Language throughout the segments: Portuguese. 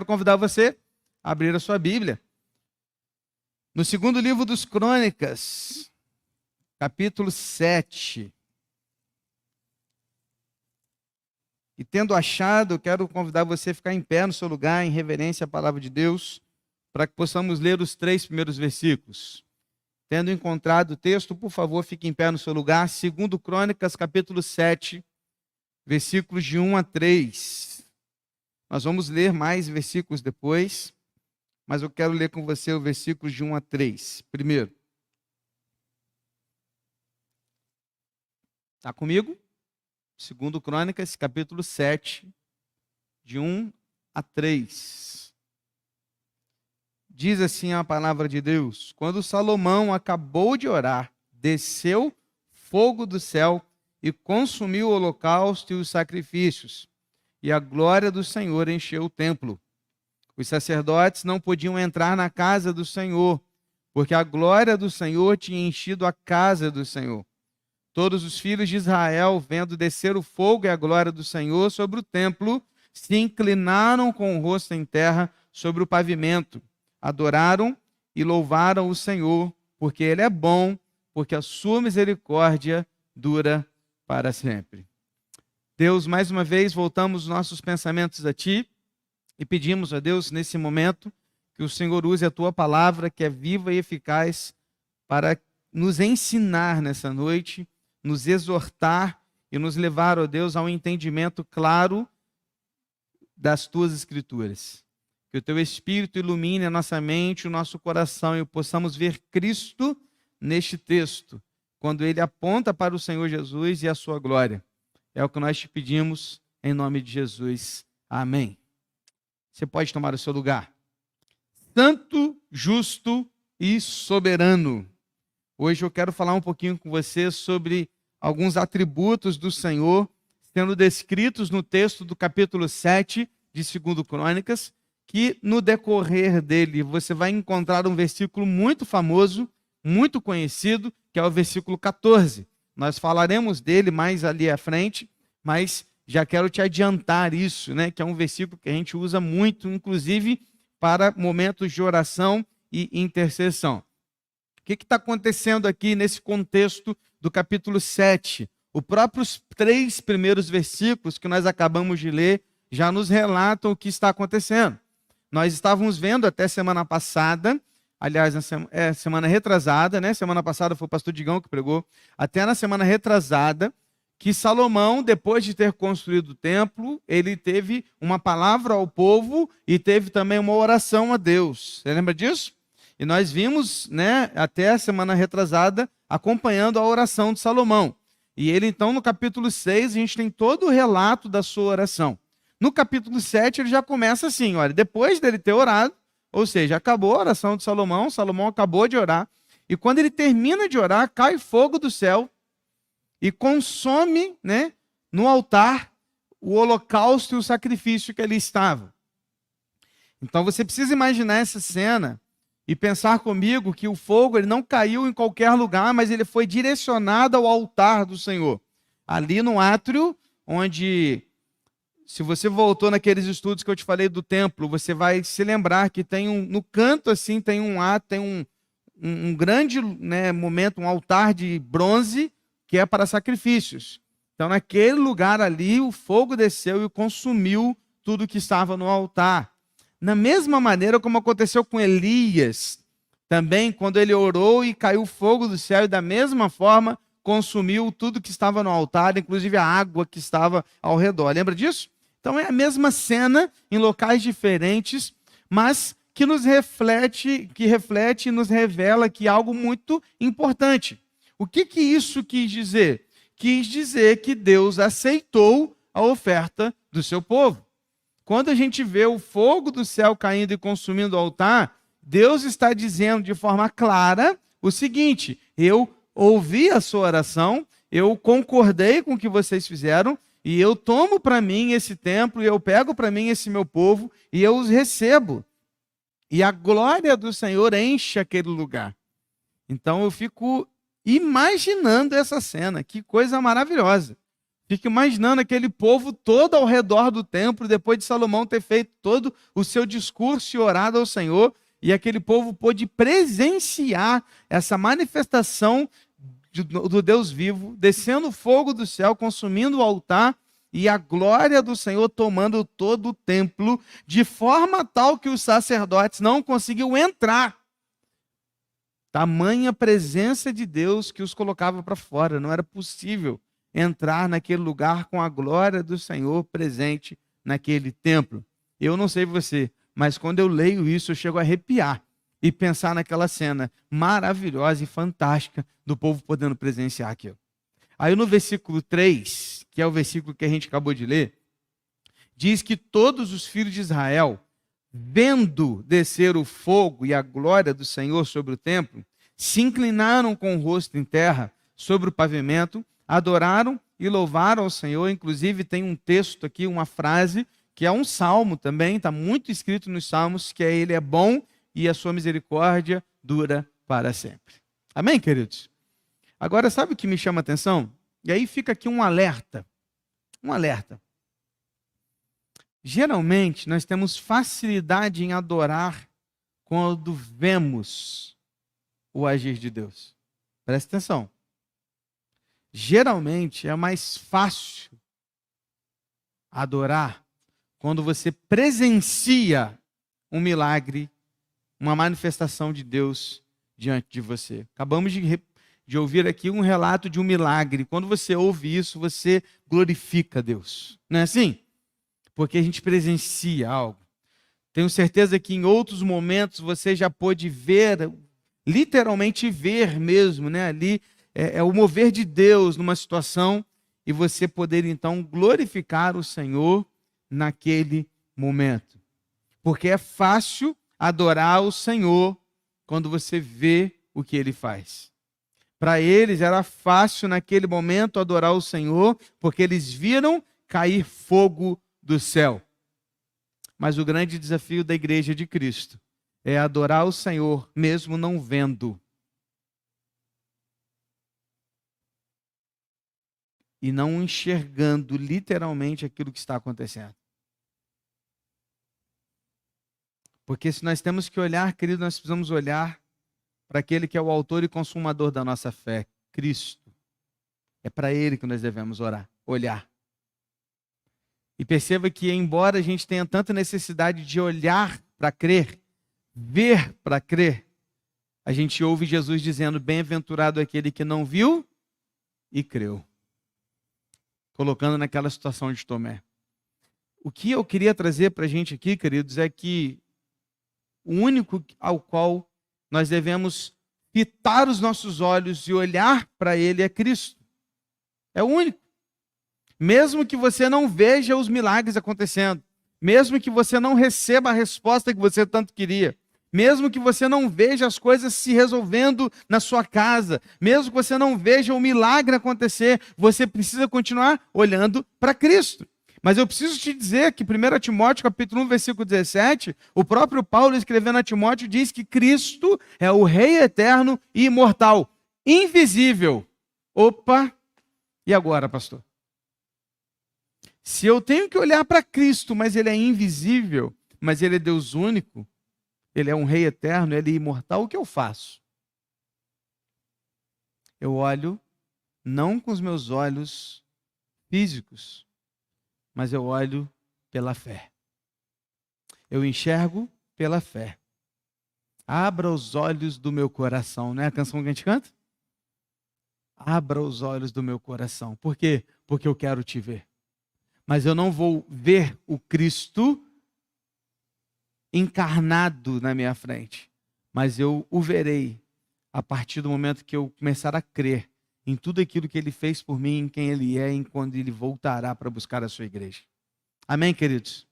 quero convidar você a abrir a sua Bíblia. No segundo livro dos Crônicas, capítulo 7. E tendo achado, eu quero convidar você a ficar em pé no seu lugar, em reverência à palavra de Deus, para que possamos ler os 3 primeiros versículos. Tendo encontrado o texto, por favor, fique em pé no seu lugar. Segundo Crônicas, capítulo 7, versículos de 1 a 3. Nós vamos ler mais versículos depois, mas eu quero ler com você o versículo de 1 a 3. Primeiro. Está comigo? Segundo Crônicas, capítulo 7, de 1 a 3. Diz assim a palavra de Deus: quando Salomão acabou de orar, desceu fogo do céu e consumiu o holocausto e os sacrifícios, e a glória do Senhor encheu o templo. Os sacerdotes não podiam entrar na casa do Senhor, porque a glória do Senhor tinha enchido a casa do Senhor. Todos os filhos de Israel, vendo descer o fogo e a glória do Senhor sobre o templo, se inclinaram com o rosto em terra sobre o pavimento. Adoraram e louvaram o Senhor, porque Ele é bom, porque a sua misericórdia dura para sempre. Deus, mais uma vez, voltamos os nossos pensamentos a Ti e pedimos a Deus, nesse momento, que o Senhor use a Tua palavra, que é viva e eficaz, para nos ensinar nessa noite, nos exortar e nos levar, ó Deus, a um entendimento claro das Tuas Escrituras. Que o Teu Espírito ilumine a nossa mente, o nosso coração e possamos ver Cristo neste texto, quando Ele aponta para o Senhor Jesus e a Sua glória. É o que nós te pedimos, em nome de Jesus. Amém. Você pode tomar o seu lugar. Santo, justo e soberano. Hoje eu quero falar um pouquinho com você sobre alguns atributos do Senhor, sendo descritos no texto do capítulo 7 de 2 Crônicas, que no decorrer dele você vai encontrar um versículo muito famoso, muito conhecido, que é o versículo 14. Nós falaremos dele mais ali à frente, mas já quero te adiantar isso, né? Que é um versículo que a gente usa muito, inclusive para momentos de oração e intercessão. O que está acontecendo aqui nesse contexto do capítulo 7? Os próprios 3 primeiros versículos que nós acabamos de ler já nos relatam o que está acontecendo. Nós estávamos vendo até semana passada, aliás, semana retrasada, né? Semana passada foi o pastor Digão que pregou, até na semana retrasada, que Salomão, depois de ter construído o templo, ele teve uma palavra ao povo e teve também uma oração a Deus. Você lembra disso? E nós vimos, né, até a semana retrasada, acompanhando a oração de Salomão. E ele, então, no capítulo 6, a gente tem todo o relato da sua oração. No capítulo 7, ele já começa assim, olha, depois dele ter orado, ou seja, acabou a oração de Salomão, Salomão acabou de orar, e quando ele termina de orar, cai fogo do céu e consome, né, no altar o holocausto e o sacrifício que ali estava. Então você precisa imaginar essa cena e pensar comigo que o fogo ele não caiu em qualquer lugar, mas ele foi direcionado ao altar do Senhor. Ali no átrio, onde, se você voltou naqueles estudos que eu te falei do templo, você vai se lembrar que tem no canto assim, tem um grande, né, momento, um altar de bronze, que é para sacrifícios. Então naquele lugar ali, o fogo desceu e consumiu tudo que estava no altar. Na mesma maneira como aconteceu com Elias, também quando ele orou e caiu fogo do céu, e da mesma forma consumiu tudo que estava no altar, inclusive a água que estava ao redor. Lembra disso? Então é a mesma cena em locais diferentes, mas que nos reflete e nos revela que algo muito importante. O que isso quis dizer? Quis dizer que Deus aceitou a oferta do seu povo. Quando a gente vê o fogo do céu caindo e consumindo o altar, Deus está dizendo de forma clara o seguinte: eu ouvi a sua oração, eu concordei com o que vocês fizeram, e eu tomo para mim esse templo, e eu pego para mim esse meu povo, e eu os recebo. E a glória do Senhor enche aquele lugar. Então eu fico imaginando essa cena, que coisa maravilhosa. Fica imaginando aquele povo todo ao redor do templo, depois de Salomão ter feito todo o seu discurso e orado ao Senhor, e aquele povo pôde presenciar essa manifestação do Deus vivo, descendo fogo do céu, consumindo o altar, e a glória do Senhor tomando todo o templo, de forma tal que os sacerdotes não conseguiam entrar. Tamanha presença de Deus que os colocava para fora, não era possível entrar naquele lugar com a glória do Senhor presente naquele templo. Eu não sei você, mas quando eu leio isso, eu chego a arrepiar e pensar naquela cena maravilhosa e fantástica do povo podendo presenciar aquilo. Aí no versículo 3, que é o versículo que a gente acabou de ler, diz que todos os filhos de Israel, vendo descer o fogo e a glória do Senhor sobre o templo, se inclinaram com o rosto em terra sobre o pavimento, adoraram e louvaram ao Senhor. Inclusive tem um texto aqui, uma frase, que é um salmo também, está muito escrito nos salmos, que é: Ele é bom e a sua misericórdia dura para sempre. Amém, queridos? Agora, sabe o que me chama a atenção? E aí fica aqui um alerta. Um alerta. Geralmente, nós temos facilidade em adorar quando vemos o agir de Deus. Presta atenção. Geralmente, é mais fácil adorar quando você presencia um milagre, uma manifestação de Deus diante de você. Acabamos de ouvir aqui um relato de um milagre. Quando você ouve isso, você glorifica Deus. Não é assim? Porque a gente presencia algo. Tenho certeza que em outros momentos você já pôde ver, literalmente ver mesmo, né? Ali é o mover de Deus numa situação e você poder então glorificar o Senhor naquele momento. Porque é fácil adorar o Senhor quando você vê o que Ele faz. Para eles era fácil naquele momento adorar o Senhor, porque eles viram cair fogo do céu. Mas o grande desafio da igreja de Cristo é adorar o Senhor mesmo não vendo. E não enxergando literalmente aquilo que está acontecendo. Porque se nós temos que olhar, querido, nós precisamos olhar para aquele que é o autor e consumador da nossa fé, Cristo. É para Ele que nós devemos olhar. E perceba que, embora a gente tenha tanta necessidade de olhar para crer, ver para crer, a gente ouve Jesus dizendo: bem-aventurado aquele que não viu e creu. Colocando naquela situação de Tomé. O que eu queria trazer para a gente aqui, queridos, é que o único ao qual nós devemos fitar os nossos olhos e olhar para Ele é Cristo. É o único. Mesmo que você não veja os milagres acontecendo, mesmo que você não receba a resposta que você tanto queria, mesmo que você não veja as coisas se resolvendo na sua casa, mesmo que você não veja o milagre acontecer, você precisa continuar olhando para Cristo. Mas eu preciso te dizer que 1 Timóteo capítulo 1, versículo 17, o próprio Paulo escrevendo a Timóteo diz que Cristo é o Rei eterno e imortal, invisível. Opa! E agora, pastor? Se eu tenho que olhar para Cristo, mas Ele é invisível, mas Ele é Deus único, Ele é um Rei eterno, Ele é imortal, o que eu faço? Eu olho não com os meus olhos físicos, mas eu olho pela fé. Eu enxergo pela fé. Abra os olhos do meu coração. Não é a canção que a gente canta? Abra os olhos do meu coração. Por quê? Porque eu quero te ver. Mas eu não vou ver o Cristo encarnado na minha frente. Mas eu o verei a partir do momento que eu começar a crer em tudo aquilo que Ele fez por mim, em quem Ele é, em quando Ele voltará para buscar a sua igreja. Amém, queridos?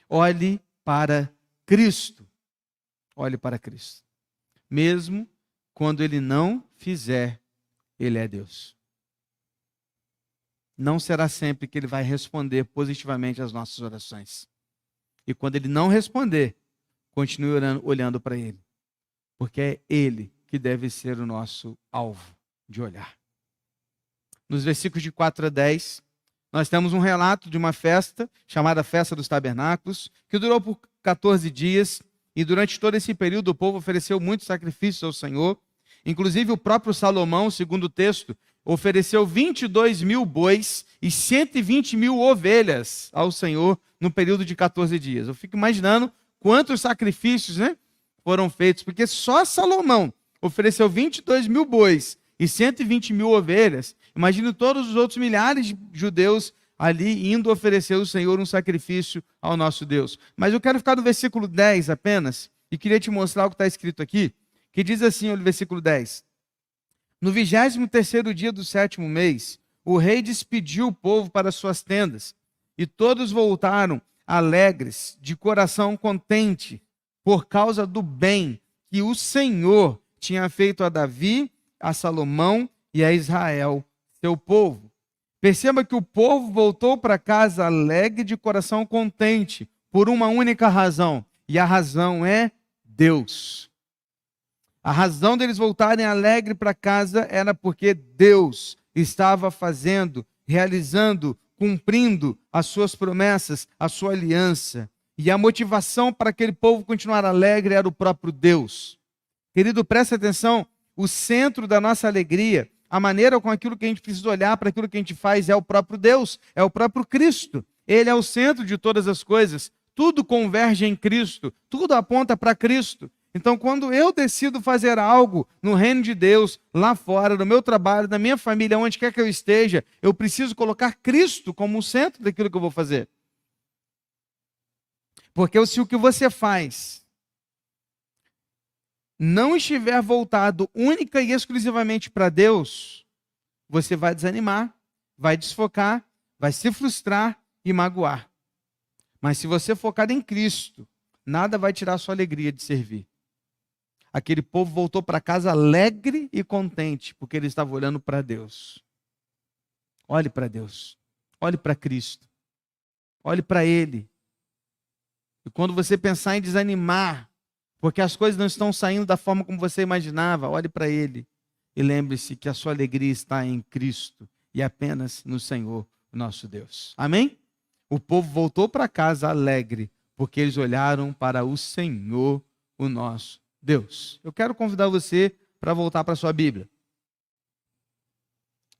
Olhe para Cristo. Olhe para Cristo. Mesmo quando Ele não fizer, Ele é Deus. Não será sempre que Ele vai responder positivamente às nossas orações. E quando Ele não responder, continue olhando para Ele. Porque é Ele que deve ser o nosso alvo de olhar. Nos versículos de 4 a 10, Nós temos um relato de uma festa, chamada Festa dos Tabernáculos, que durou por 14 dias, e durante todo esse período o povo ofereceu muitos sacrifícios ao Senhor. Inclusive o próprio Salomão, segundo o texto, ofereceu 22 mil bois e 120 mil ovelhas ao Senhor no período de 14 dias. Eu fico imaginando quantos sacrifícios, né, foram feitos, porque só Salomão ofereceu 22 mil bois e 120 mil ovelhas. Imagine todos os outros milhares de judeus ali indo oferecer ao Senhor um sacrifício ao nosso Deus. Mas eu quero ficar no versículo 10 apenas, e queria te mostrar o que está escrito aqui, que diz assim, o versículo 10. No 23º dia do 7º mês, o rei despediu o povo para suas tendas, e todos voltaram alegres, de coração contente, por causa do bem que o Senhor tinha feito a Davi, a Salomão e a Israel, seu povo. Perceba que o povo voltou para casa alegre, de coração contente, por uma única razão, e a razão é Deus. A razão deles voltarem alegre para casa era porque Deus estava fazendo, realizando, cumprindo as suas promessas, a sua aliança. E a motivação para aquele povo continuar alegre era o próprio Deus. Querido, preste atenção, o centro da nossa alegria, a maneira com aquilo que a gente precisa olhar para aquilo que a gente faz é o próprio Deus, é o próprio Cristo. Ele é o centro de todas as coisas. Tudo converge em Cristo, tudo aponta para Cristo. Então, quando eu decido fazer algo no reino de Deus, lá fora, no meu trabalho, na minha família, onde quer que eu esteja, eu preciso colocar Cristo como o centro daquilo que eu vou fazer. Porque se o que você faz não estiver voltado única e exclusivamente para Deus, você vai desanimar, vai desfocar, vai se frustrar e magoar. Mas se você focar em Cristo, nada vai tirar a sua alegria de servir. Aquele povo voltou para casa alegre e contente, porque ele estava olhando para Deus. Olhe para Deus. Olhe para Cristo. Olhe para Ele. E quando você pensar em desanimar, porque as coisas não estão saindo da forma como você imaginava, olhe para Ele. E lembre-se que a sua alegria está em Cristo e apenas no Senhor, nosso Deus. Amém? O povo voltou para casa alegre, porque eles olharam para o Senhor, o nosso Deus. Eu quero convidar você para voltar para a sua Bíblia.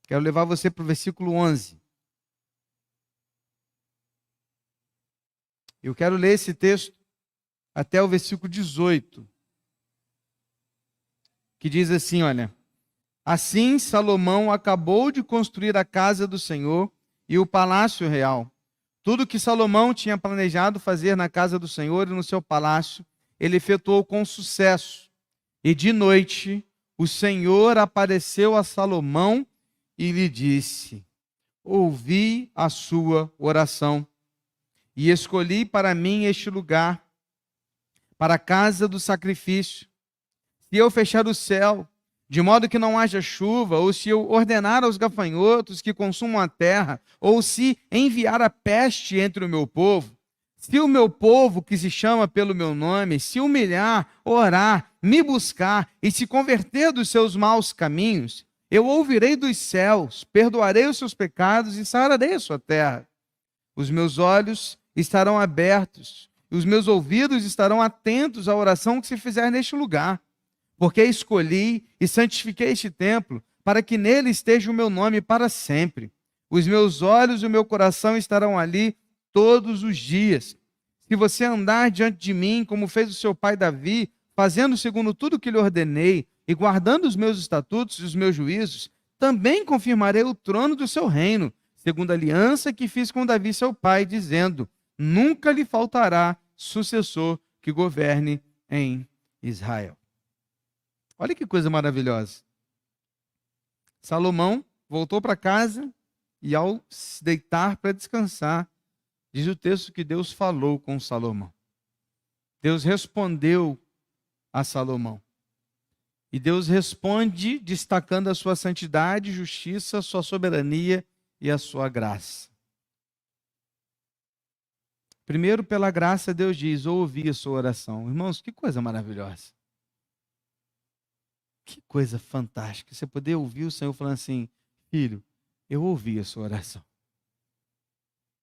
Quero levar você para o versículo 11. Eu quero ler esse texto até o versículo 18, que diz assim, olha: assim Salomão acabou de construir a casa do Senhor e o palácio real. Tudo que Salomão tinha planejado fazer na casa do Senhor e no seu palácio, ele efetuou com sucesso. E de noite, o Senhor apareceu a Salomão e lhe disse: ouvi a sua oração e escolhi para mim este lugar, para a casa do sacrifício. Se eu fechar o céu, de modo que não haja chuva, ou se eu ordenar aos gafanhotos que consumam a terra, ou se enviar a peste entre o meu povo, se o meu povo, que se chama pelo meu nome, se humilhar, orar, me buscar e se converter dos seus maus caminhos, eu ouvirei dos céus, perdoarei os seus pecados e sararei a sua terra. Os meus olhos estarão abertos, e os meus ouvidos estarão atentos à oração que se fizer neste lugar, porque escolhi e santifiquei este templo, para que nele esteja o meu nome para sempre. Os meus olhos e o meu coração estarão ali todos os dias. Se você andar diante de mim, como fez o seu pai Davi, fazendo segundo tudo que lhe ordenei, e guardando os meus estatutos e os meus juízos, também confirmarei o trono do seu reino, segundo a aliança que fiz com Davi seu pai, dizendo: nunca lhe faltará sucessor que governe em Israel. Olha que coisa maravilhosa. Salomão voltou para casa e, ao se deitar para descansar, diz o texto que Deus falou com Salomão. Deus respondeu a Salomão. E Deus responde destacando a sua santidade, justiça, a sua soberania e a sua graça. Primeiro, pela graça, Deus diz: ouvi a sua oração. Irmãos, que coisa maravilhosa. Que coisa fantástica. Você poder ouvir o Senhor falando assim: filho, eu ouvi a sua oração.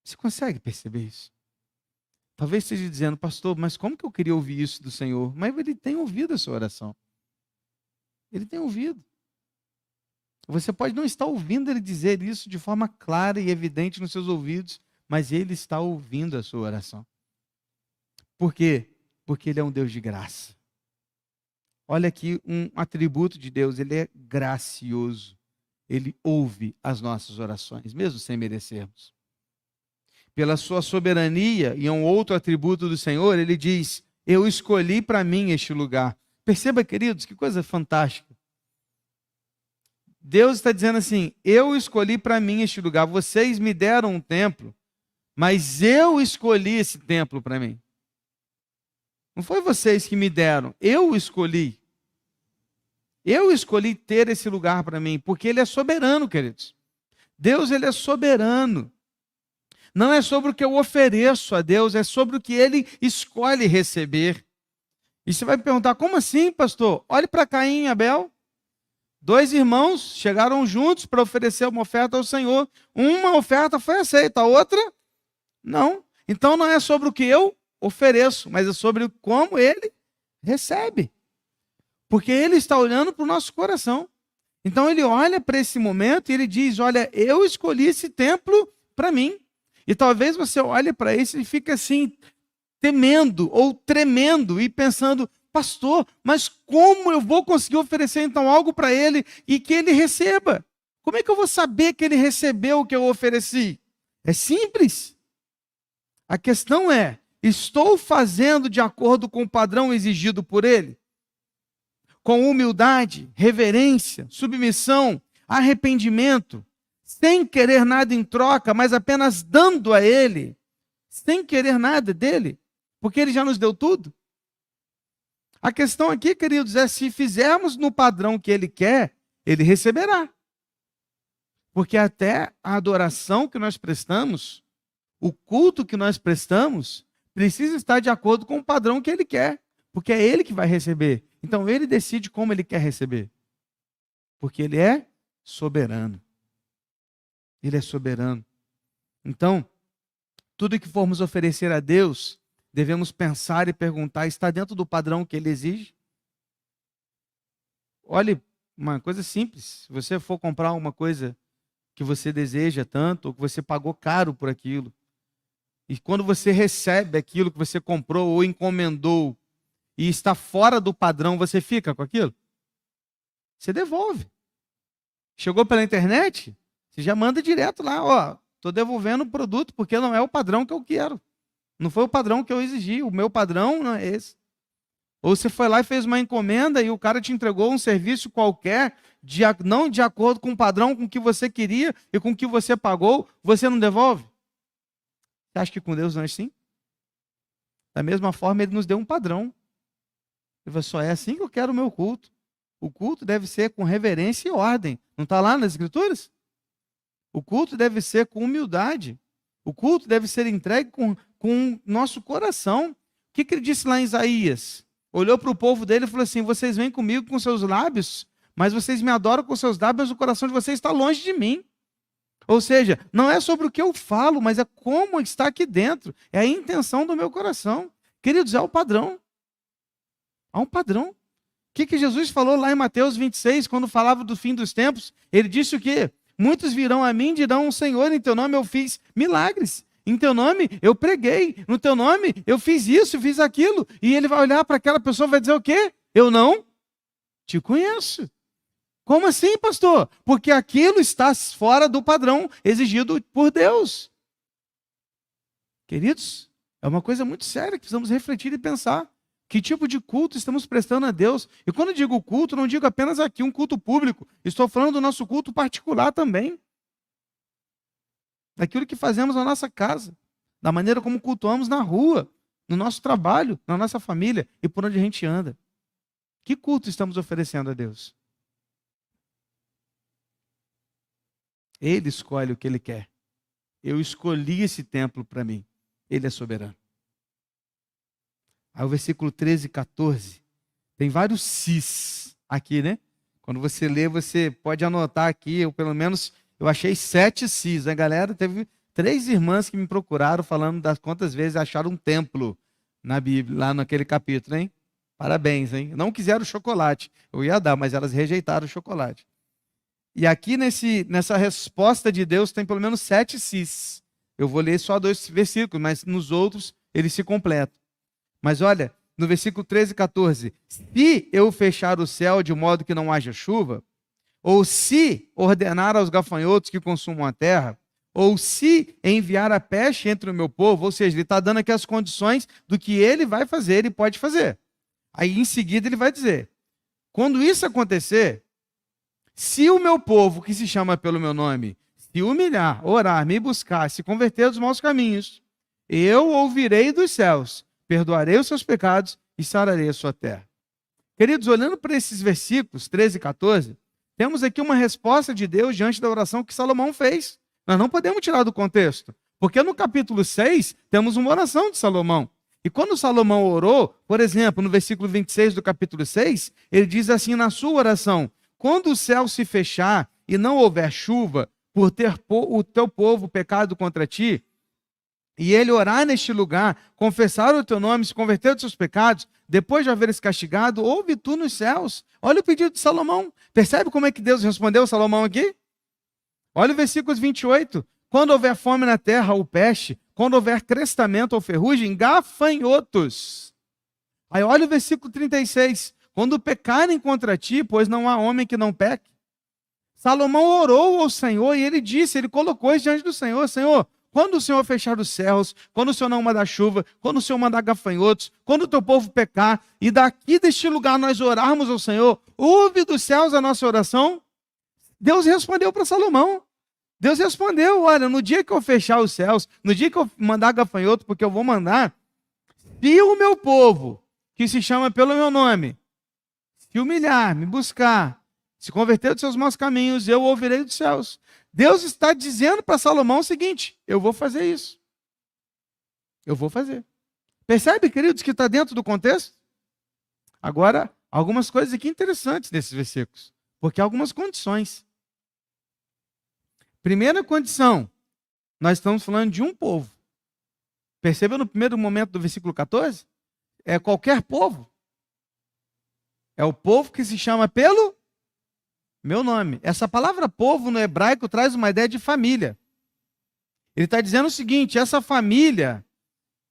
Você consegue perceber isso? Talvez esteja dizendo, pastor, mas como que eu queria ouvir isso do Senhor? Mas ele tem ouvido a sua oração. Ele tem ouvido. Você pode não estar ouvindo ele dizer isso de forma clara e evidente nos seus ouvidos, mas ele está ouvindo a sua oração. Por quê? Porque ele é um Deus de graça. Olha aqui um atributo de Deus, ele é gracioso. Ele ouve as nossas orações, mesmo sem merecermos. Pela sua soberania, e é um outro atributo do Senhor, ele diz, eu escolhi para mim este lugar. Perceba, queridos, que coisa fantástica. Deus está dizendo assim, eu escolhi para mim este lugar. Vocês me deram um templo, mas eu escolhi esse templo para mim. Não foi vocês que me deram, eu escolhi. Eu escolhi ter esse lugar para mim, porque ele é soberano, queridos. Deus, ele é soberano. Não é sobre o que eu ofereço a Deus, é sobre o que ele escolhe receber. E você vai me perguntar, como assim, pastor? Olhe para Caim e Abel. 2 irmãos chegaram juntos para oferecer uma oferta ao Senhor. Uma oferta foi aceita, a outra, não. Então não é sobre o que eu ofereço, mas é sobre como ele recebe. Porque ele está olhando para o nosso coração. Então ele olha para esse momento e ele diz, olha, eu escolhi esse templo para mim. E talvez você olhe para isso e fique assim, temendo ou tremendo e pensando, pastor, mas como eu vou conseguir oferecer então algo para ele e que ele receba? Como é que eu vou saber que ele recebeu o que eu ofereci? É simples. A questão é, estou fazendo de acordo com o padrão exigido por ele? Com humildade, reverência, submissão, arrependimento, sem querer nada em troca, mas apenas dando a ele, sem querer nada dele, porque ele já nos deu tudo. A questão aqui, queridos, é se fizermos no padrão que ele quer, ele receberá. Porque até a adoração que nós prestamos, o culto que nós prestamos, precisa estar de acordo com o padrão que ele quer, porque é ele que vai receber. Então ele decide como ele quer receber, porque ele é soberano. Ele é soberano. Então, tudo que formos oferecer a Deus, devemos pensar e perguntar, está dentro do padrão que ele exige? Olhe, uma coisa simples, se você for comprar uma coisa que você deseja tanto, ou que você pagou caro por aquilo, e quando você recebe aquilo que você comprou ou encomendou, e está fora do padrão, você fica com aquilo? Você devolve. Chegou pela internet? Você já manda direto lá, ó, estou devolvendo o produto porque não é o padrão que eu quero. Não foi o padrão que eu exigi, o meu padrão não é esse. Ou você foi lá e fez uma encomenda e o cara te entregou um serviço qualquer, não de acordo com o padrão com que você queria e com o que você pagou, você não devolve? Você acha que com Deus não é assim? Da mesma forma, ele nos deu um padrão. Ele falou, só é assim que eu quero o meu culto. O culto deve ser com reverência e ordem. Não está lá nas Escrituras? O culto deve ser com humildade. O culto deve ser entregue com nosso coração. O que ele disse lá em Isaías? Olhou para o povo dele e falou assim, vocês vêm comigo com seus lábios, mas vocês me adoram com seus lábios, mas o coração de vocês está longe de mim. Ou seja, não é sobre o que eu falo, mas é como está aqui dentro. É a intenção do meu coração. Queridos, é o padrão. Há um padrão. O que Jesus falou lá em Mateus 26, quando falava do fim dos tempos? Ele disse o quê? Muitos virão a mim e dirão, Senhor, em teu nome eu fiz milagres. Em teu nome eu preguei. No teu nome eu fiz isso, fiz aquilo. E ele vai olhar para aquela pessoa e vai dizer o quê? Eu não te conheço. Como assim, pastor? Porque aquilo está fora do padrão exigido por Deus. Queridos, é uma coisa muito séria que precisamos refletir e pensar. Que tipo de culto estamos prestando a Deus? E quando eu digo culto, não digo apenas aqui um culto público. Estou falando do nosso culto particular também. Daquilo que fazemos na nossa casa. Da maneira como cultuamos na rua, no nosso trabalho, na nossa família e por onde a gente anda. Que culto estamos oferecendo a Deus? Ele escolhe o que Ele quer. Eu escolhi esse templo para mim. Ele é soberano. Aí o versículo 13 e 14, tem vários sis aqui, né? Quando você lê, você pode anotar aqui, ou pelo menos eu achei 7 sis, né, galera? 3 irmãs que me procuraram falando das quantas vezes acharam um templo na Bíblia, lá naquele capítulo, hein? Parabéns, hein? Não quiseram chocolate. Eu ia dar, mas elas rejeitaram o chocolate. E aqui nessa resposta de Deus tem pelo menos 7 sis. Eu vou ler só 2 versículos, mas nos outros eles se completam. Mas olha, no versículo 13 e 14. Se eu fechar o céu de modo que não haja chuva, ou se ordenar aos gafanhotos que consumam a terra, ou se enviar a peste entre o meu povo, ou seja, ele está dando aqui as condições do que ele vai fazer e pode fazer. Aí em seguida ele vai dizer, quando isso acontecer, se o meu povo, que se chama pelo meu nome, se humilhar, orar, me buscar, se converter dos maus caminhos, eu ouvirei dos céus, perdoarei os seus pecados e sararei a sua terra. Queridos, olhando para esses versículos 13 e 14, temos aqui uma resposta de Deus diante da oração que Salomão fez. Nós não podemos tirar do contexto, porque no capítulo 6 temos uma oração de Salomão. E quando Salomão orou, por exemplo, no versículo 26 do capítulo 6, ele diz assim na sua oração, quando o céu se fechar e não houver chuva, por ter o teu povo pecado contra ti, e ele orar neste lugar, confessar o teu nome, se converter dos seus pecados, depois de haveres castigado, ouve tu nos céus. Olha o pedido de Salomão. Percebe como é que Deus respondeu a Salomão aqui? Olha o versículo 28. Quando houver fome na terra ou peste, quando houver crestamento ou ferrugem, gafanhotos. Aí olha o versículo 36. Quando pecarem contra ti, pois não há homem que não peque. Salomão orou ao Senhor e ele disse, ele colocou isso diante do Senhor, Senhor, quando o Senhor fechar os céus, quando o Senhor não mandar chuva, quando o Senhor mandar gafanhotos, quando o teu povo pecar, e daqui deste lugar nós orarmos ao Senhor, ouve dos céus a nossa oração. Deus respondeu para Salomão. Deus respondeu, olha, no dia que eu fechar os céus, no dia que eu mandar gafanhoto, porque eu vou mandar, se o meu povo, que se chama pelo meu nome, se humilhar, me buscar, se converter dos seus maus caminhos, eu ouvirei dos céus. Deus está dizendo para Salomão o seguinte, eu vou fazer isso. Eu vou fazer. Percebe, queridos, que está dentro do contexto? Agora, algumas coisas aqui interessantes nesses versículos, porque há algumas condições. Primeira condição, nós estamos falando de um povo. Percebeu no primeiro momento do versículo 14? É qualquer povo. É o povo que se chama pelo meu nome. Essa palavra povo no hebraico traz uma ideia de família. Ele está dizendo o seguinte, essa família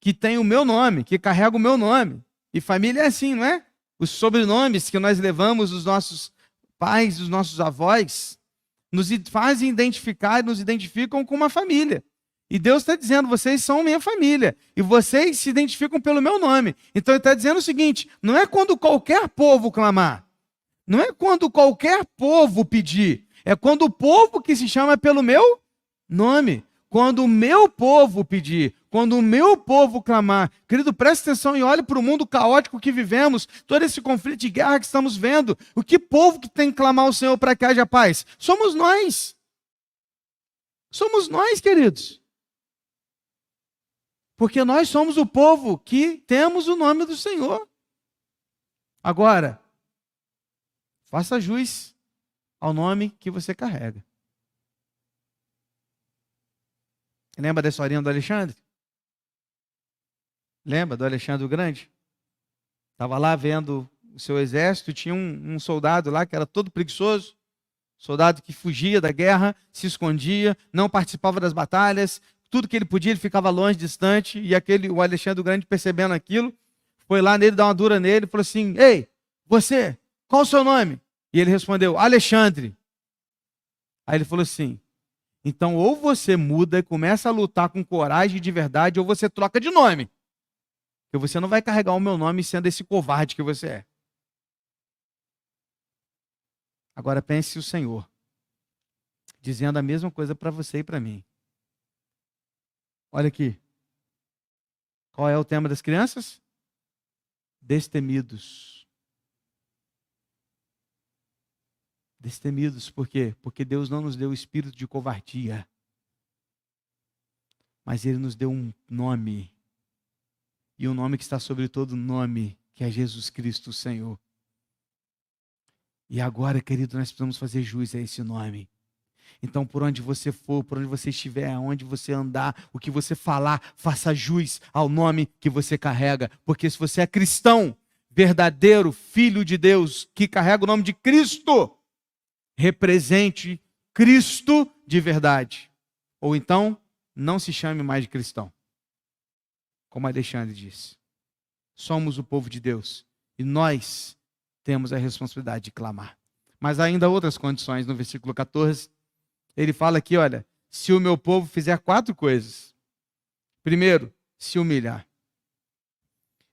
que tem o meu nome, que carrega o meu nome. E família é assim, não é? Os sobrenomes que nós levamos dos nossos pais, dos nossos avós, nos fazem identificar, nos identificam com uma família. E Deus está dizendo, vocês são minha família. E vocês se identificam pelo meu nome. Então ele está dizendo o seguinte, não é quando qualquer povo clamar. Não é quando qualquer povo pedir. É quando o povo que se chama pelo meu nome. Quando o meu povo pedir. Quando o meu povo clamar. Querido, preste atenção e olhe para o mundo caótico que vivemos. Todo esse conflito de guerra que estamos vendo. O que povo que tem que clamar ao Senhor para que haja paz? Somos nós. Somos nós, queridos. Porque nós somos o povo que temos o nome do Senhor. Agora, faça jus ao nome que você carrega. Lembra da historinha do Alexandre? Lembra do Alexandre o Grande? Estava lá vendo o seu exército, tinha um soldado lá que era todo preguiçoso, soldado que fugia da guerra, se escondia, não participava das batalhas, tudo que ele podia ele ficava longe, distante, e o Alexandre o Grande, percebendo aquilo, foi lá nele, dar uma dura nele, e falou assim, ei, você, qual o seu nome? E ele respondeu, Alexandre. Aí ele falou assim, então ou você muda e começa a lutar com coragem de verdade, ou você troca de nome. Porque você não vai carregar o meu nome sendo esse covarde que você é. Agora pense o Senhor, dizendo a mesma coisa para você e para mim. Olha aqui. Qual é o tema das crianças? Destemidos. Destemidos, por quê? Porque Deus não nos deu o espírito de covardia. Mas Ele nos deu um nome. E um nome que está sobre todo nome, que é Jesus Cristo, o Senhor. E agora, querido, nós precisamos fazer jus a esse nome. Então, por onde você for, por onde você estiver, aonde você andar, o que você falar, faça jus ao nome que você carrega. Porque se você é cristão, verdadeiro, filho de Deus, que carrega o nome de Cristo, represente Cristo de verdade. Ou então, não se chame mais de cristão. Como Alexandre disse. Somos o povo de Deus. E nós temos a responsabilidade de clamar. Mas ainda há outras condições. No versículo 14, ele fala aqui, olha, se o meu povo fizer 4 coisas. Primeiro, se humilhar.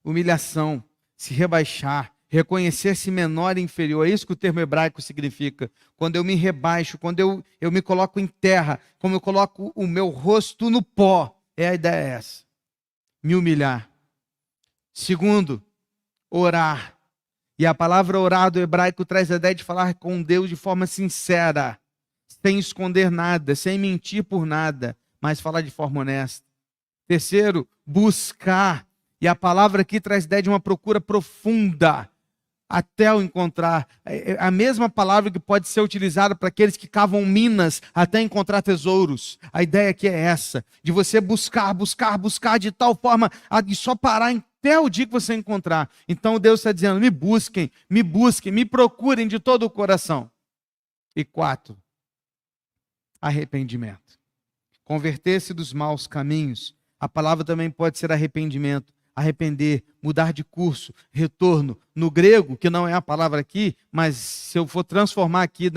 Humilhação, se rebaixar, reconhecer-se menor e inferior. É isso que o termo hebraico significa. Quando eu me rebaixo, quando eu me coloco em terra, como eu coloco o meu rosto no pó. A ideia é essa. Me humilhar. Segundo, orar. E a palavra orar do hebraico traz a ideia de falar com Deus de forma sincera, sem esconder nada, sem mentir por nada, mas falar de forma honesta. Terceiro, buscar. E a palavra aqui traz a ideia de uma procura profunda, até o encontrar. A mesma palavra que pode ser utilizada para aqueles que cavam minas até encontrar tesouros. A ideia aqui é essa, de você buscar de tal forma de só parar até o dia que você encontrar. Então Deus está dizendo, me busquem, me procurem de todo o coração. E 4, arrependimento. Converter-se dos maus caminhos. A palavra também pode ser arrependimento. Arrepender, mudar de curso, retorno. No grego, que não é a palavra aqui, mas se eu for transformar aqui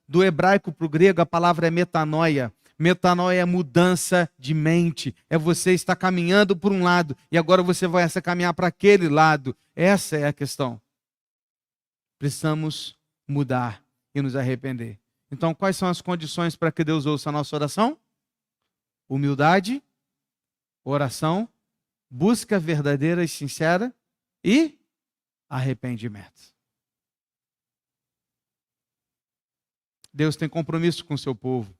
do hebraico para o grego, a palavra é metanoia. Metanoia é mudança de mente. É você estar caminhando por um lado e agora você vai caminhar para aquele lado. Essa é a questão. Precisamos mudar e nos arrepender. Então, quais são as condições para que Deus ouça a nossa oração? Humildade, oração, busca verdadeira e sincera e arrependimento. Deus tem compromisso com o seu povo,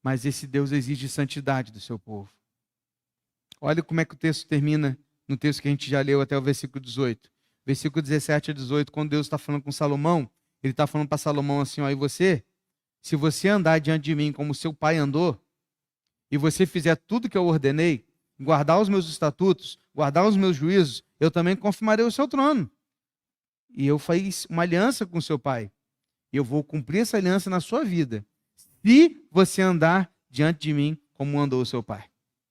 mas esse Deus exige santidade do seu povo. Olha como é que o texto termina no texto que a gente já leu até o versículo 18. Versículo 17 a 18, quando Deus está falando com Salomão, ele está falando para Salomão assim, ó, e você, se você andar diante de mim como seu pai andou, e você fizer tudo que eu ordenei, guardar os meus estatutos, guardar os meus juízos, eu também confirmarei o seu trono. E eu fiz uma aliança com seu pai. E eu vou cumprir essa aliança na sua vida, se você andar diante de mim como andou o seu pai.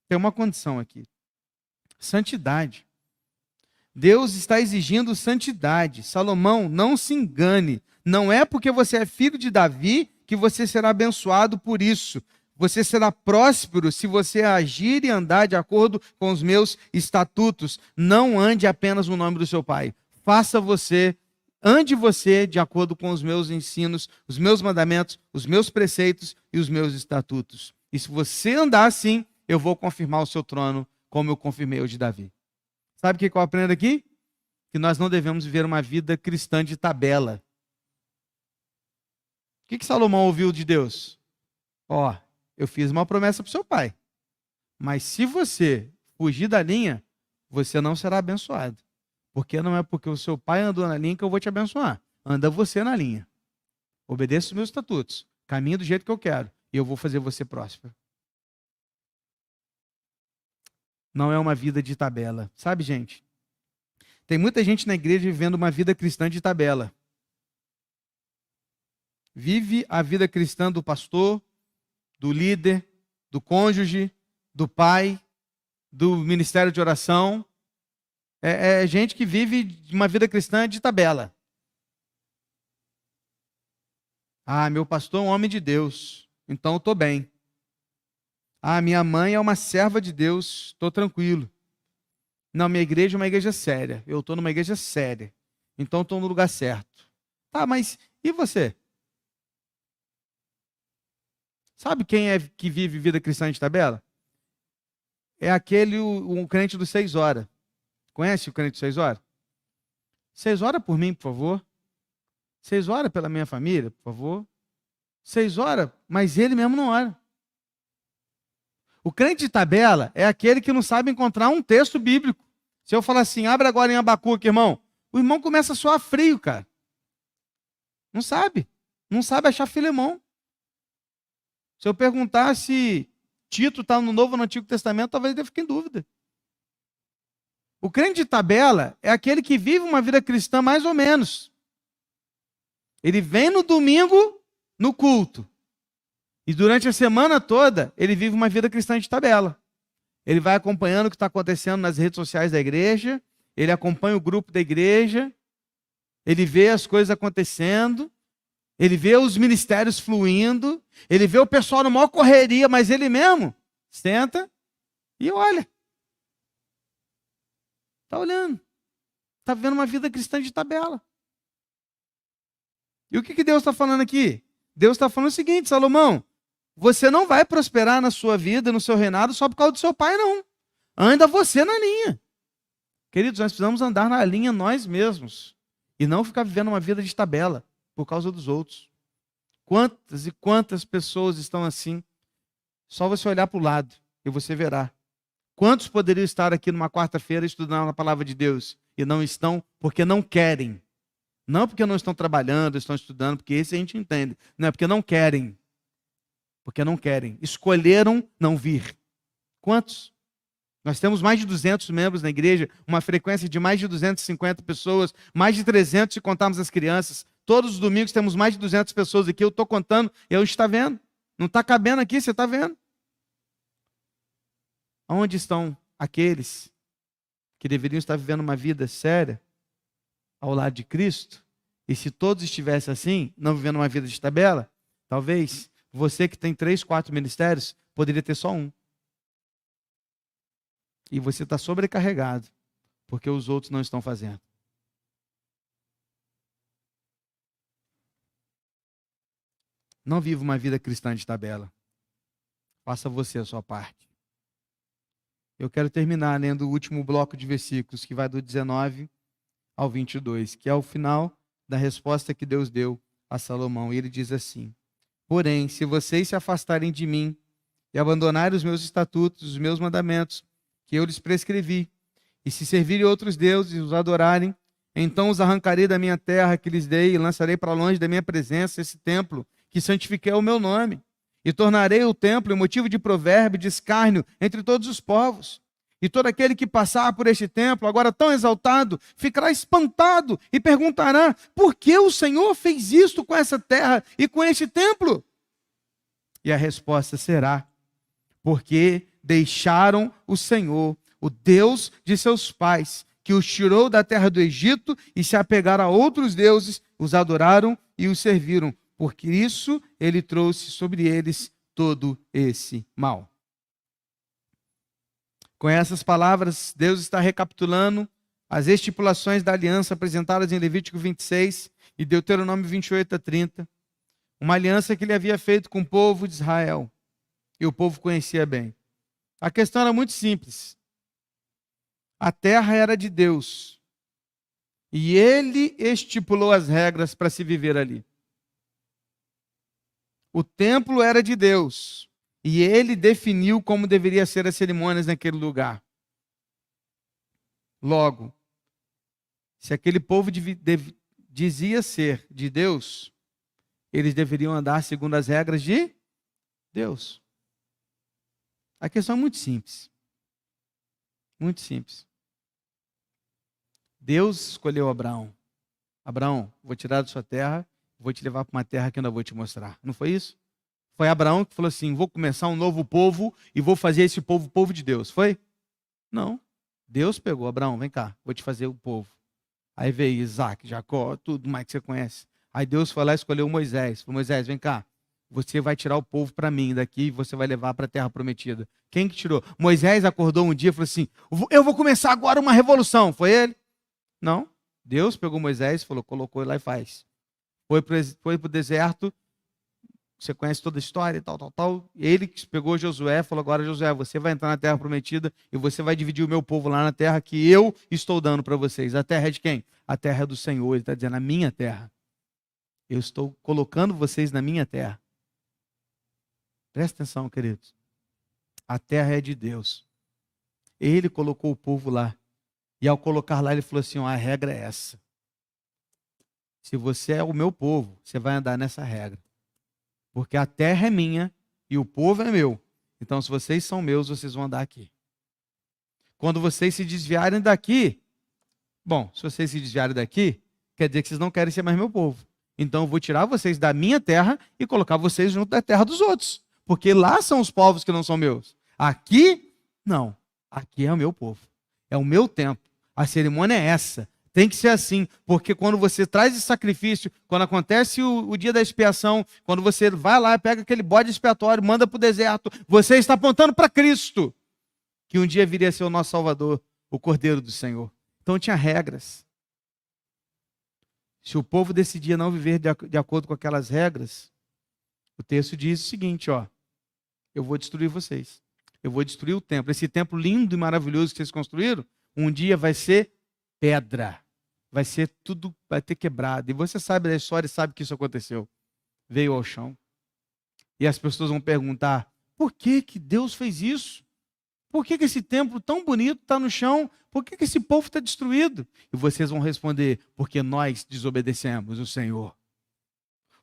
Tem uma condição aqui. Santidade. Deus está exigindo santidade. Salomão, não se engane. Não é porque você é filho de Davi que você será abençoado por isso. Você será próspero se você agir e andar de acordo com os meus estatutos. Não ande apenas no nome do seu pai. Ande você de acordo com os meus ensinos, os meus mandamentos, os meus preceitos e os meus estatutos. E se você andar assim, eu vou confirmar o seu trono, como eu confirmei o de Davi. Sabe o que eu aprendo aqui? Que nós não devemos viver uma vida cristã de tabela. O que Salomão ouviu de Deus? Ó, eu fiz uma promessa para o seu pai. Mas se você fugir da linha, você não será abençoado. Porque não é porque o seu pai andou na linha que eu vou te abençoar. Anda você na linha. Obedeça os meus estatutos. Caminhe do jeito que eu quero. E eu vou fazer você próspero. Não é uma vida de tabela. Sabe, gente? Tem muita gente na igreja vivendo uma vida cristã de tabela. Vive a vida cristã do pastor, do líder, do cônjuge, do pai, do ministério de oração. É gente que vive uma vida cristã de tabela. Ah, meu pastor é um homem de Deus, então eu estou bem. Ah, minha mãe é uma serva de Deus, estou tranquilo. Não, minha igreja é uma igreja séria. Eu estou numa igreja séria. Então estou no lugar certo. Tá, mas e você? Sabe quem é que vive vida cristã de tabela? É aquele, o crente dos 6 horas. Conhece o crente dos 6 horas? 6 horas por mim, por favor. 6 horas pela minha família, por favor. 6 horas, mas ele mesmo não ora. O crente de tabela é aquele que não sabe encontrar um texto bíblico. Se eu falar assim, abre agora em Abacuque, irmão. O irmão começa a suar frio, cara. Não sabe. Não sabe achar Filemão. Se eu perguntar se Tito está no Novo ou no Antigo Testamento, talvez ele fique em dúvida. O crente de tabela é aquele que vive uma vida cristã mais ou menos. Ele vem no domingo no culto. E durante a semana toda, ele vive uma vida cristã de tabela. Ele vai acompanhando o que está acontecendo nas redes sociais da igreja, ele acompanha o grupo da igreja, ele vê as coisas acontecendo, ele vê os ministérios fluindo, ele vê o pessoal numa maior correria, mas ele mesmo senta e olha. Está olhando. Está vivendo uma vida cristã de tabela. E o que Deus está falando aqui? Deus está falando o seguinte, Salomão, você não vai prosperar na sua vida, no seu reinado, só por causa do seu pai, não. Anda você na linha. Queridos, nós precisamos andar na linha nós mesmos. E não ficar vivendo uma vida de tabela por causa dos outros. Quantas e quantas pessoas estão assim? Só você olhar para o lado e você verá. Quantos poderiam estar aqui numa quarta-feira estudando a palavra de Deus e não estão porque não querem? Não porque não estão trabalhando, estão estudando, porque esse a gente entende. Não é porque não querem. Porque não querem. Escolheram não vir. Quantos? Nós temos mais de 200 membros na igreja, uma frequência de mais de 250 pessoas, mais de 300 se contarmos as crianças. Todos os domingos temos mais de 200 pessoas aqui. Eu estou contando e eu estou vendo. Não está cabendo aqui, você está vendo? Onde estão aqueles que deveriam estar vivendo uma vida séria ao lado de Cristo? E se todos estivessem assim, não vivendo uma vida de tabela, talvez você que tem 3, 4 ministérios, poderia ter só um. E você está sobrecarregado, porque os outros não estão fazendo. Não viva uma vida cristã de tabela. Faça você a sua parte. Eu quero terminar lendo o último bloco de versículos, que vai do 19 ao 22, que é o final da resposta que Deus deu a Salomão. E ele diz assim: porém, se vocês se afastarem de mim e abandonarem os meus estatutos, os meus mandamentos, que eu lhes prescrevi, e se servirem outros deuses e os adorarem, então os arrancarei da minha terra que lhes dei e lançarei para longe da minha presença esse templo que santifiquei ao meu nome. E tornarei o templo motivo de provérbio, de escárnio entre todos os povos. E todo aquele que passar por este templo, agora tão exaltado, ficará espantado e perguntará: por que o Senhor fez isto com essa terra e com este templo? E a resposta será: porque deixaram o Senhor, o Deus de seus pais, que os tirou da terra do Egito, e se apegaram a outros deuses, os adoraram e os serviram. Porque isso ele trouxe sobre eles todo esse mal. Com essas palavras, Deus está recapitulando as estipulações da aliança apresentadas em Levítico 26 e Deuteronômio 28 a 30. Uma aliança que ele havia feito com o povo de Israel. E o povo conhecia bem. A questão era muito simples. A terra era de Deus. E ele estipulou as regras para se viver ali. O templo era de Deus. E ele definiu como deveria ser as cerimônias naquele lugar. Logo, se aquele povo dizia ser de Deus, eles deveriam andar segundo as regras de Deus. A questão é muito simples. Muito simples. Deus escolheu Abraão. Abraão, vou tirar da sua terra, vou te levar para uma terra que eu ainda vou te mostrar. Não foi isso? Foi Abraão que falou assim: vou começar um novo povo e vou fazer esse povo povo de Deus. Foi? Não. Deus pegou: Abraão, vem cá, vou te fazer o povo. Aí veio Isaac, Jacó, tudo mais que você conhece. Aí Deus foi lá e escolheu Moisés. Falou: Moisés, vem cá, você vai tirar o povo para mim daqui e você vai levar para a terra prometida. Quem que tirou? Moisés acordou um dia e falou assim: eu vou começar agora uma revolução. Foi ele? Não. Deus pegou Moisés, falou, colocou ele lá e faz. Foi para o deserto. Você conhece toda a história e tal. Ele que pegou Josué, falou: agora Josué, você vai entrar na terra prometida e você vai dividir o meu povo lá na terra que eu estou dando para vocês. A terra é de quem? A terra é do Senhor. Ele está dizendo: a minha terra. Eu estou colocando vocês na minha terra. Presta atenção, queridos. A terra é de Deus. Ele colocou o povo lá. E ao colocar lá, ele falou assim: a regra é essa. Se você é o meu povo, você vai andar nessa regra. Porque a terra é minha e o povo é meu. Então, se vocês são meus, vocês vão andar aqui. Quando vocês se desviarem daqui, bom, se vocês se desviarem daqui, quer dizer que vocês não querem ser mais meu povo. Então eu vou tirar vocês da minha terra e colocar vocês junto da terra dos outros. Porque lá são os povos que não são meus. Aqui, não. Aqui é o meu povo. É o meu tempo. A cerimônia é essa. Tem que ser assim. Porque quando você traz esse sacrifício, quando acontece o dia da expiação, quando você vai lá, pega aquele bode expiatório, manda para o deserto, você está apontando para Cristo, que um dia viria a ser o nosso Salvador, o Cordeiro do Senhor. Então tinha regras. Se o povo decidia não viver de acordo com aquelas regras, o texto diz o seguinte, ó: eu vou destruir vocês. Eu vou destruir o templo. Esse templo lindo e maravilhoso que vocês construíram, um dia vai ser pedra. Vai ser tudo, vai ter quebrado. E você sabe da história e sabe que isso aconteceu. Veio ao chão. E as pessoas vão perguntar: por que que Deus fez isso? Por que que esse templo tão bonito está no chão? Por que que esse povo está destruído? E vocês vão responder: porque nós desobedecemos o Senhor.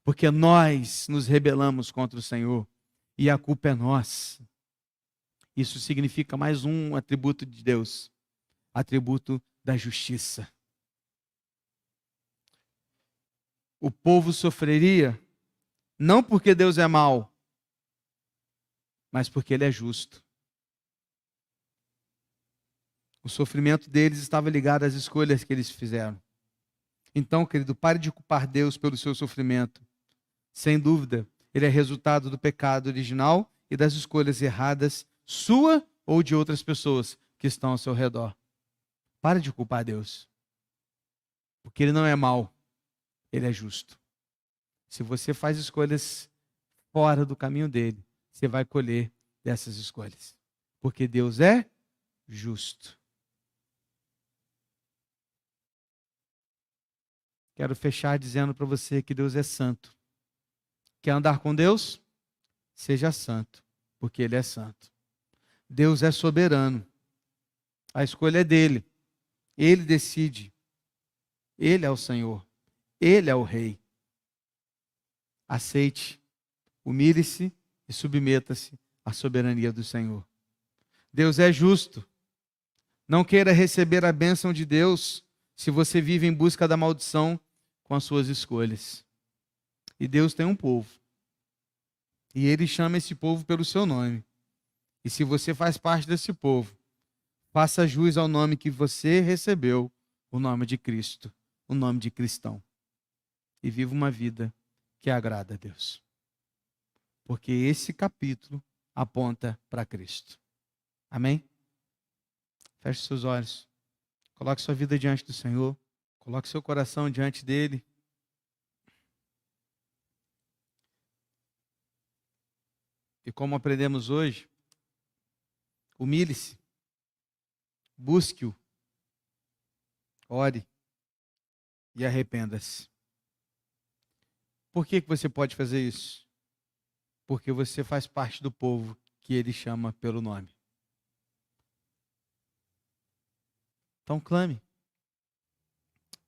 Porque nós nos rebelamos contra o Senhor. E a culpa é nossa. Isso significa mais um atributo de Deus. Atributo da justiça. O povo sofreria, não porque Deus é mau, mas porque Ele é justo. O sofrimento deles estava ligado às escolhas que eles fizeram. Então, querido, pare de culpar Deus pelo seu sofrimento. Sem dúvida, ele é resultado do pecado original e das escolhas erradas, sua ou de outras pessoas que estão ao seu redor. Pare de culpar Deus. Porque Ele não é mau, Ele é justo. Se você faz escolhas fora do caminho dele, você vai colher dessas escolhas. Porque Deus é justo. Quero fechar dizendo para você que Deus é santo. Quer andar com Deus? Seja santo, porque Ele é santo. Deus é soberano. A escolha é dele. Ele decide. Ele é o Senhor. Ele é o Rei. Aceite, humilhe-se e submeta-se à soberania do Senhor. Deus é justo. Não queira receber a bênção de Deus se você vive em busca da maldição com as suas escolhas. E Deus tem um povo. E Ele chama esse povo pelo seu nome. E se você faz parte desse povo, faça jus ao nome que você recebeu, o nome de Cristo, o nome de cristão. E viva uma vida que agrada a Deus. Porque esse capítulo aponta para Cristo. Amém? Feche seus olhos. Coloque sua vida diante do Senhor. Coloque seu coração diante dele. E como aprendemos hoje, humilhe-se. Busque-o. Ore. E arrependa-se. Por que você pode fazer isso? Porque você faz parte do povo que Ele chama pelo nome. Então clame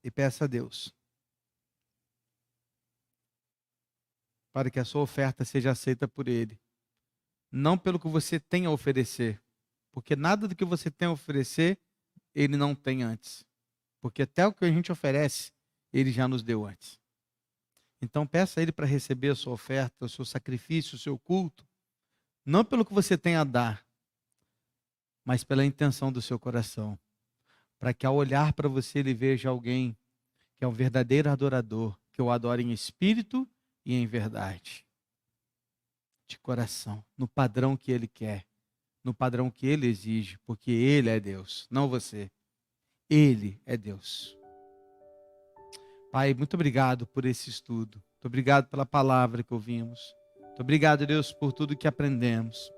e peça a Deus para que a sua oferta seja aceita por Ele. Não pelo que você tem a oferecer, porque nada do que você tem a oferecer, Ele não tem antes. Porque até o que a gente oferece, Ele já nos deu antes. Então peça a Ele para receber a sua oferta, o seu sacrifício, o seu culto, não pelo que você tem a dar, mas pela intenção do seu coração. Para que ao olhar para você, Ele veja alguém que é um verdadeiro adorador, que o adora em espírito e em verdade. De coração, no padrão que Ele quer, no padrão que Ele exige, porque Ele é Deus, não você. Ele é Deus. Pai, muito obrigado por esse estudo. Muito obrigado pela palavra que ouvimos. Muito obrigado, Deus, por tudo que aprendemos.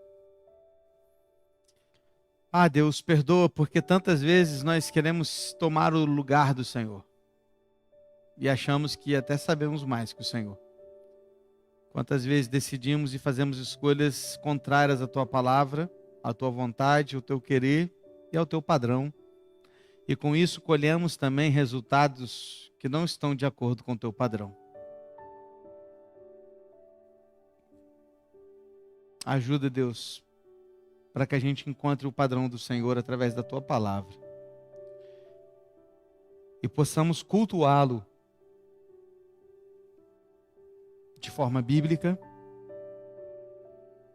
Ah, Deus, perdoa, porque tantas vezes nós queremos tomar o lugar do Senhor. E achamos que até sabemos mais que o Senhor. Quantas vezes decidimos e fazemos escolhas contrárias à Tua palavra, à Tua vontade, ao Teu querer e ao Teu padrão. E com isso colhemos também resultados que não estão de acordo com o Teu padrão. Ajuda, Deus, para que a gente encontre o padrão do Senhor através da Tua palavra. E possamos cultuá-lo de forma bíblica,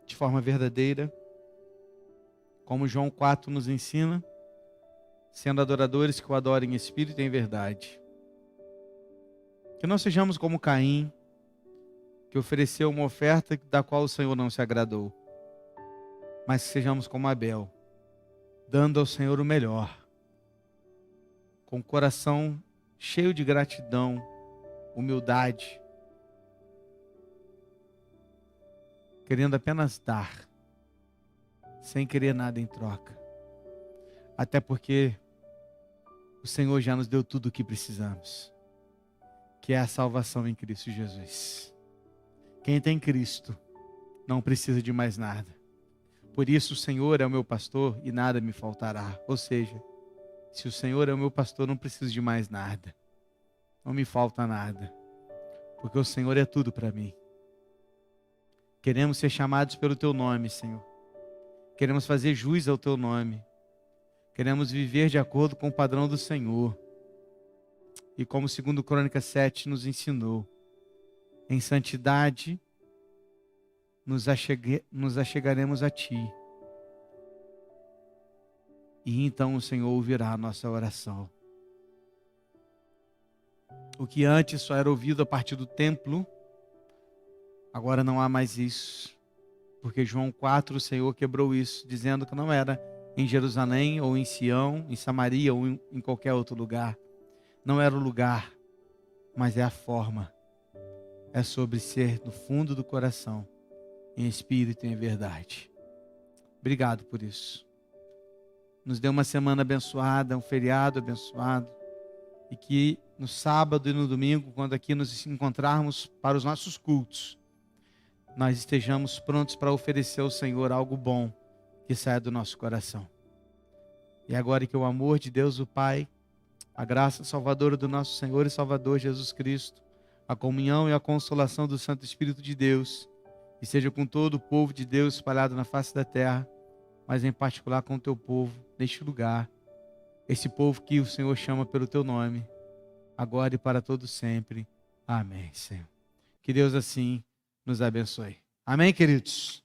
de forma verdadeira, como João 4 nos ensina, sendo adoradores que o adorem em espírito e em verdade. Que não sejamos como Caim, que ofereceu uma oferta da qual o Senhor não se agradou, mas que sejamos como Abel, dando ao Senhor o melhor, com o coração cheio de gratidão, humildade, querendo apenas dar, sem querer nada em troca. Até porque o Senhor já nos deu tudo o que precisamos, que é a salvação em Cristo Jesus. Quem tem Cristo não precisa de mais nada. Por isso o Senhor é o meu pastor e nada me faltará. Ou seja, se o Senhor é o meu pastor, não preciso de mais nada. Não me falta nada. Porque o Senhor é tudo para mim. Queremos ser chamados pelo Teu nome, Senhor. Queremos fazer jus ao Teu nome. Queremos viver de acordo com o padrão do Senhor. E como 2 Crônicas 7 nos ensinou, em santidade nos achegaremos a Ti. E então o Senhor ouvirá a nossa oração. O que antes só era ouvido a partir do templo, agora não há mais isso. Porque João 4, o Senhor quebrou isso, dizendo que não era em Jerusalém, ou em Sião, em Samaria, ou em qualquer outro lugar. Não era o lugar, mas é a forma. É sobre ser no fundo do coração, em espírito e em verdade. Obrigado por isso. Nos dê uma semana abençoada, um feriado abençoado. E que no sábado e no domingo, quando aqui nos encontrarmos para os nossos cultos, nós estejamos prontos para oferecer ao Senhor algo bom que saia do nosso coração. E agora que o amor de Deus o Pai, a graça salvadora do nosso Senhor e Salvador Jesus Cristo, a comunhão e a consolação do Santo Espírito de Deus, e seja com todo o povo de Deus espalhado na face da terra, mas em particular com o teu povo neste lugar, esse povo que o Senhor chama pelo teu nome, agora e para todo sempre. Amém, Senhor. Que Deus assim nos abençoe. Amém, queridos?